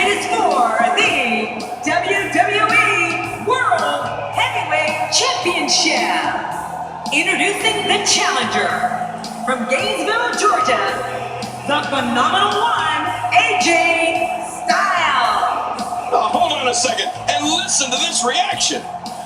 it is for the WWE World Heavyweight Championship. Introducing the challenger from Gainesville, Georgia, the phenomenal one, AJ Styles. Hold on a second and listen to this reaction.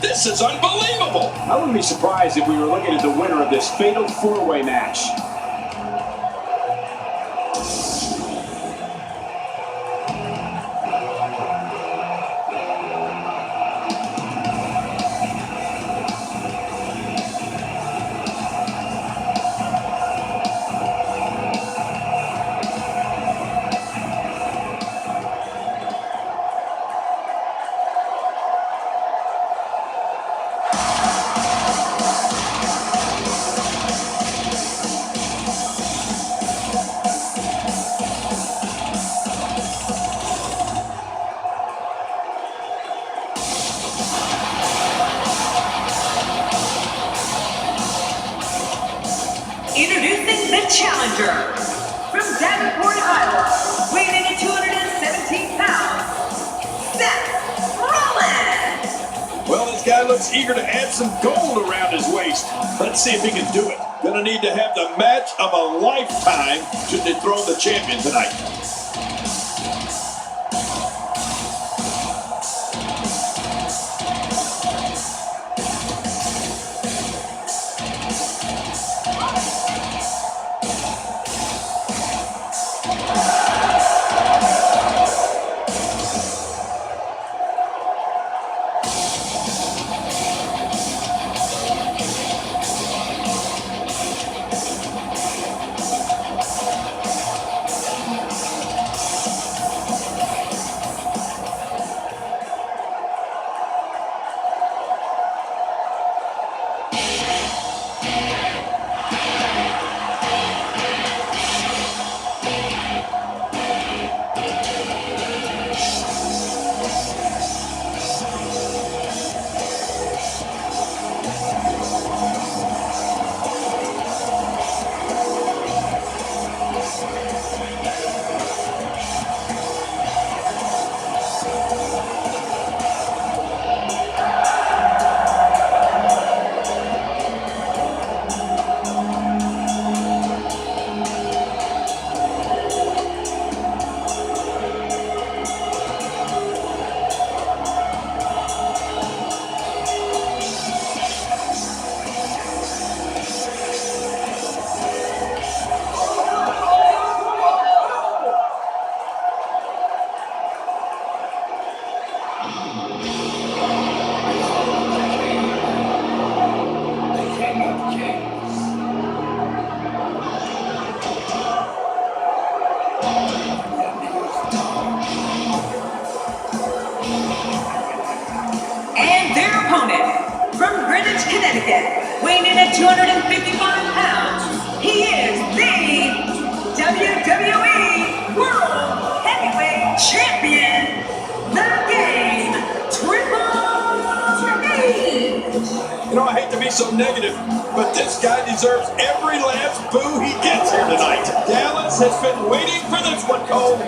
This is unbelievable. I wouldn't be surprised if we were looking at the winner of this fatal four-way match. Introducing the challenger from Davenport, Iowa, weighing in at 217 pounds, Seth Rollins. Well, this guy looks eager to add some gold around his waist. Let's see if he can do it. Gonna need to have the match of a lifetime to dethrone the champion tonight. And their opponent from Greenwich, Connecticut, weighing in at 255 pounds, he is the WWE World Heavyweight Champion, The Game, Triple H. You know, I hate to be so negative, but this guy deserves every last boo he gets here tonight. Dallas has been waiting for this one, Cole.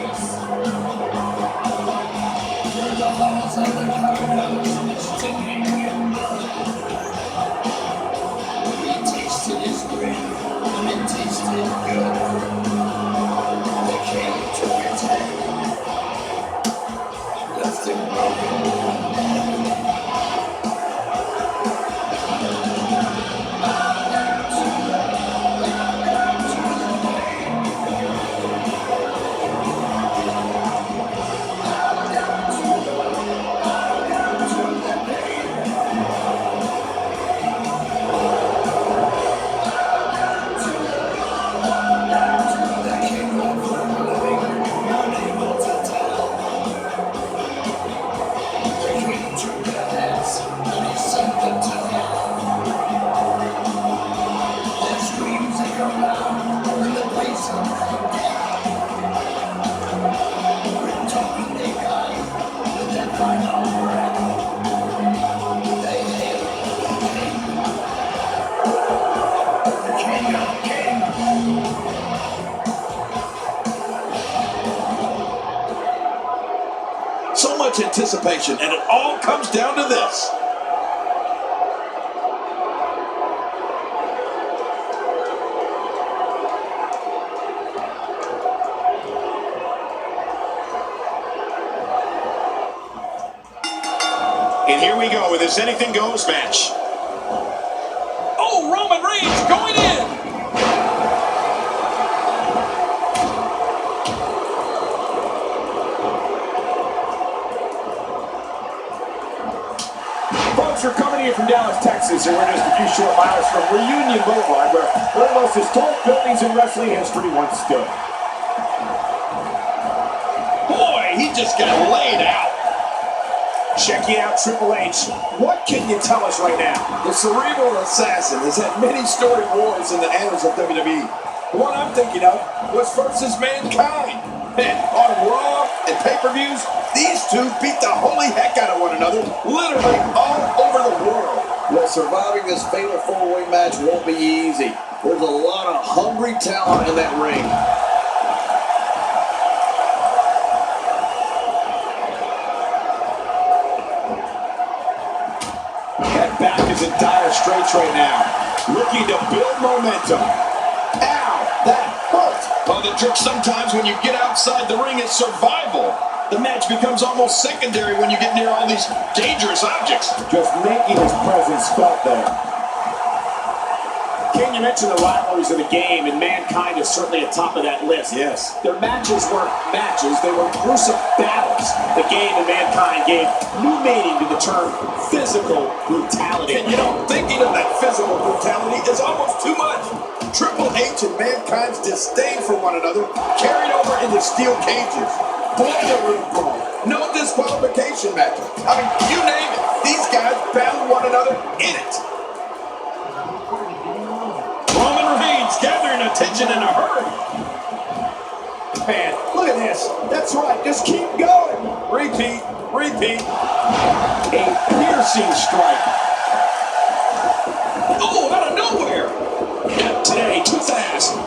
much anticipation, and it all comes down to this. And here we go with this anything goes match. Oh, Roman Reigns going in. Folks, we're coming here from Dallas, Texas, and we're just a few short miles from Reunion Boulevard, where one of the most historic buildings in wrestling history once stood. Boy, he just got laid out. Checking out Triple H. What can you tell us right now? The cerebral assassin has had many storied wars in the annals of WWE. The one I'm thinking of was versus Mankind. And on Raw and pay-per-views, these two beat the holy heck out of one another, literally all over the world. Well, surviving this fatal four-way match won't be easy. There's a lot of hungry talent in that ring. That back is in dire straits right now, looking to build momentum. Ow, that hurt. Well, the trick sometimes when you get outside the ring is survival. The match becomes almost secondary when you get near all these dangerous objects. Just making his presence felt there. King, you mentioned the rivalries of the game, and Mankind is certainly atop of that list. Yes. Their matches weren't matches, they were gruesome battles. The game and Mankind gave new meaning to the term physical brutality. And you know, thinking of that physical brutality is almost too much. Triple H and Mankind's disdain for one another carried over into steel cages. Boiler room brawl, no disqualification match. I mean, you name it. These guys bound one another in it. Roman Reigns gathering attention in a hurry. Man, look at this. That's right, just keep going. Repeat, repeat. A piercing strike. Oh, out of nowhere. Not today, too fast.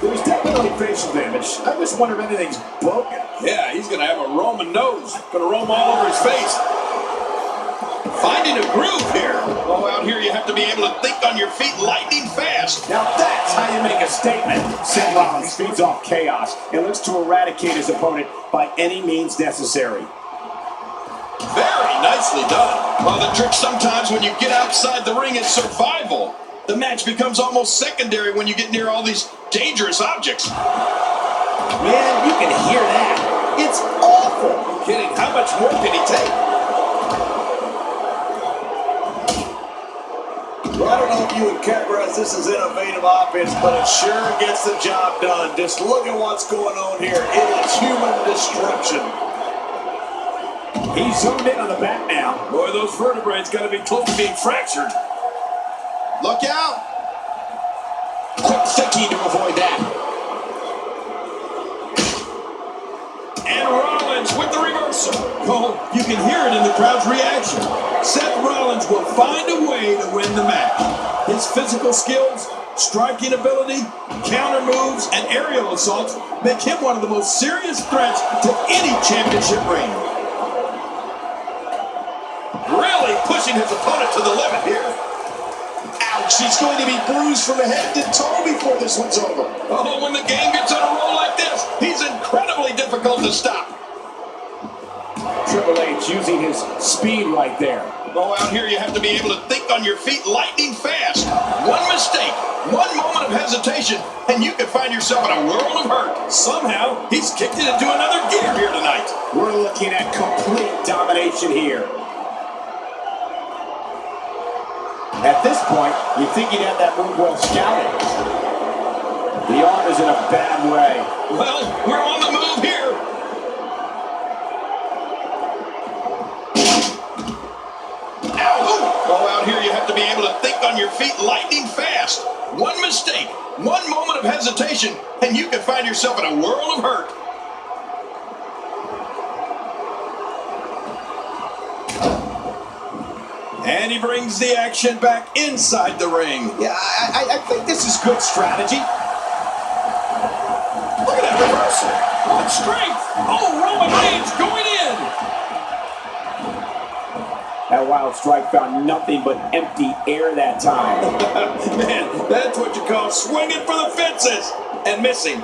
There's definitely facial damage. I just wonder if anything's broken. Yeah, he's going to have a Roman nose. Going to roam all over his face. Finding a groove here. Oh, out here you have to be able to think on your feet lightning fast. Now that's how you make a statement. Seth Rollins feeds off chaos and looks to eradicate his opponent by any means necessary. Very nicely done. Well, the trick sometimes when you get outside the ring is survival. The match becomes almost secondary when you get near all these dangerous objects. Man, you can hear that. It's awful. No kidding. How much more can he take? Well, I don't know if you would categorize this as innovative offense, but it sure gets the job done. Just look at what's going on here. It is human destruction. He's zoomed in on the back now. Boy, those vertebrae's got to be close to being fractured. Look out! Quick thinking to avoid that. And Rollins with the reversal. Oh, you can hear it in the crowd's reaction. Seth Rollins will find a way to win the match. His physical skills, striking ability, counter moves, and aerial assaults make him one of the most serious threats to any championship reign. Really pushing his opponent to the limit here. Ouch, he's going to be bruised from head to toe before this one's over. Oh, when the game gets on a roll like this, he's incredibly difficult to stop. Triple H using his speed right there. Oh, out here you have to be able to think on your feet lightning fast. One mistake, one moment of hesitation, and you can find yourself in a world of hurt. Somehow, he's kicked it into another gear here tonight. We're looking at complete domination here. At this point, you'd think he'd have that move well scouted. The arm is in a bad way. Well, we're on the move here. Ow! Oh, out here you have to be able to think on your feet lightning fast. One mistake, one moment of hesitation, and you can find yourself in a world of hurt. And he brings the action back inside the ring. Yeah, I think this is good strategy. Look at that reversal. What strength. Oh, Roman Reigns going in. That wild strike found nothing but empty air that time. Man, that's what you call swinging for the fences and missing.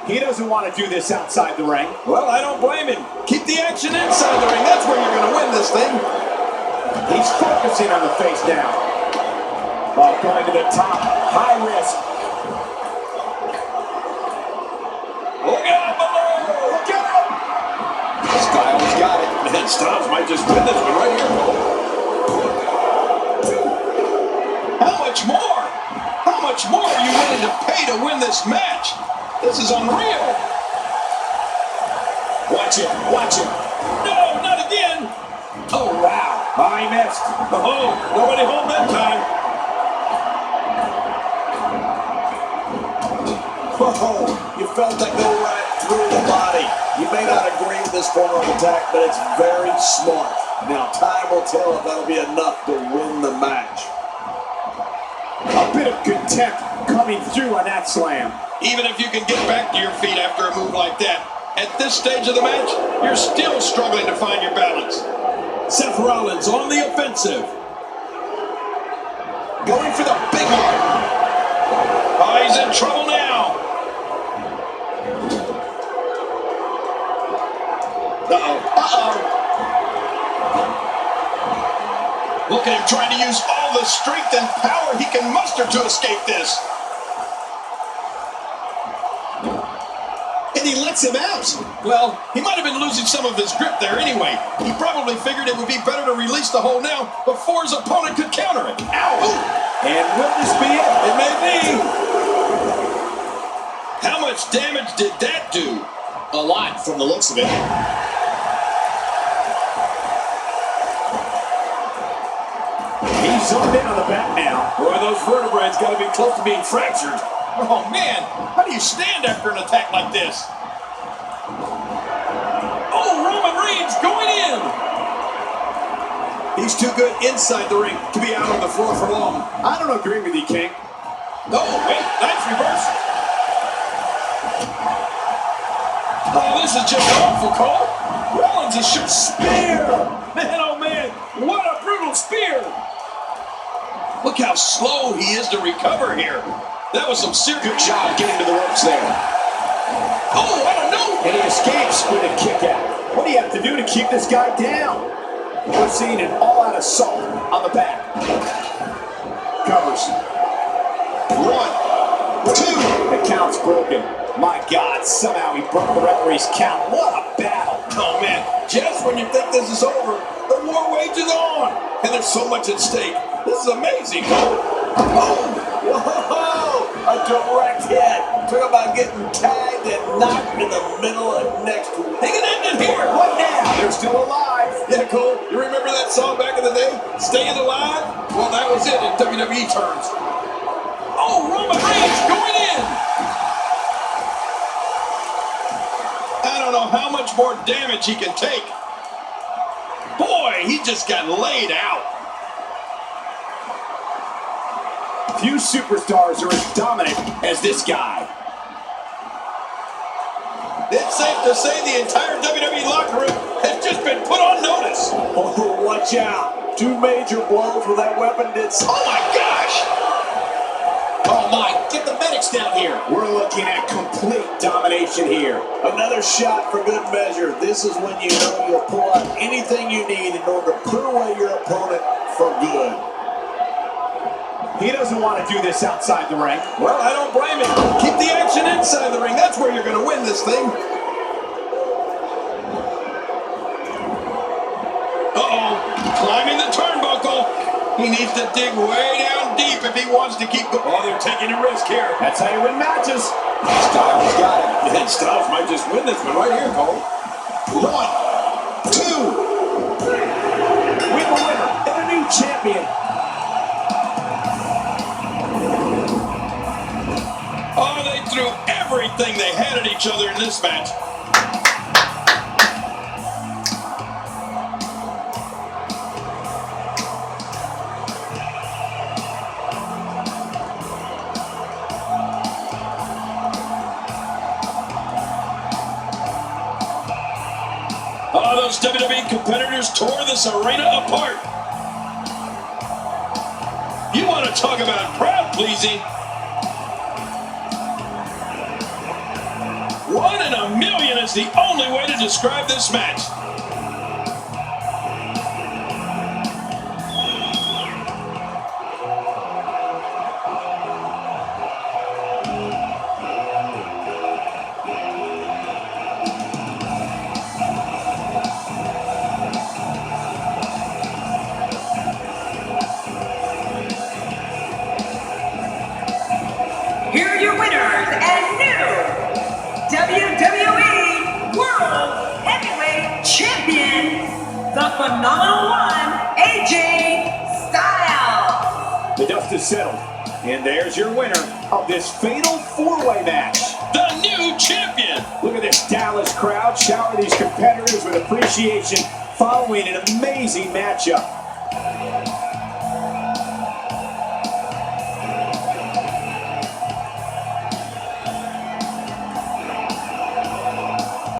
He doesn't want to do this outside the ring. Well, I don't blame him. Keep the action inside the ring. That's where you're going to win this thing. He's focusing on the face now. While going to the top, high risk. Look out below! Look out! Styles got it. Man, Styles might just win this one right here, Cole. How much more? How much more are you willing to pay to win this match? This is unreal. Watch it, watch it. No, not again. Oh, wow. I missed. Oh, nobody home that time. Oh, you felt that go right through the body. You may not agree with this form of attack, but it's very smart. Now, time will tell if that'll be enough to win the match. A bit of contempt coming through on that slam. Even if you can get back to your feet after a move like that, at this stage of the match, you're still struggling to find your balance. Seth Rollins on the offensive. Going for the big one. Oh, he's in trouble now. Look at him trying to use all the strength and power he can muster to escape this. And he lets him out. Well, he might have been losing some of his grip there anyway. He probably figured it would be better to release the hold now before his opponent could counter it. Ow! Ooh. And will this be it? It may be. How much damage did that do? A lot from the looks of it. He's zoned in on the back now. Boy, those vertebrae got to be close to being fractured. Oh, man. How do you stand after an attack like this? Oh, Roman Reigns going in. He's too good inside the ring to be out on the floor for long. I don't agree with you, King. Oh, wait. Nice reverse. Oh, this is just awful, Cole. Rollins is shooting spear. Man, oh, man. What a brutal spear. Look how slow he is to recover here. That was some serious. Good job getting to the ropes there. Oh, I don't know. And he escapes with a kick out. What do you have to do to keep this guy down? We're seeing an all-out assault on the back. Covers. 1, 2. The count's broken. My God, somehow he broke the referee's count. What a battle. Oh, man. Just when you think this is over, the war wages on. And there's so much at stake. This is amazing, Cole. Oh, whoa, a direct hit. Talk about getting tagged and knocked in the middle of next week. He can end it here. What now? They're still alive. Yeah, Cole, you remember that song back in the day? Staying Alive? Well, that was it in WWE terms. Oh, Roman Reigns going in. I don't know how much more damage he can take. Boy, he just got laid out. Few superstars are as dominant as this guy. It's safe to say the entire WWE locker room has just been put on notice. Oh, watch out. 2 major blows with that weapon did. Oh, my gosh. Oh my, get the medics down here. We're looking at complete domination here. Another shot for good measure. This is when you know you'll pull out anything you need in order to put away your opponent for good. He doesn't want to do this outside the ring. Well, I don't blame him. Keep the action inside the ring. That's where you're going to win this thing. Uh-oh. Climbing the turnbuckle. He needs to dig way down deep if he wants to keep going. Oh, they're taking a risk here. That's how you win matches. Styles got it. And Styles might just win this one right here, Cole. 1, 2. We have a winner and a new champion. Oh, they threw everything they had at each other in this match. Oh, those WWE competitors tore this arena apart. You want to talk about crowd-pleasing? 1 in a million is the only way to describe this match. Here are your winners and new WWE World Heavyweight Champion, the Phenomenal One, AJ Styles. The dust is settled, and there's your winner of this fatal four-way match. The new champion. Look at this Dallas crowd shower these competitors with appreciation following an amazing matchup.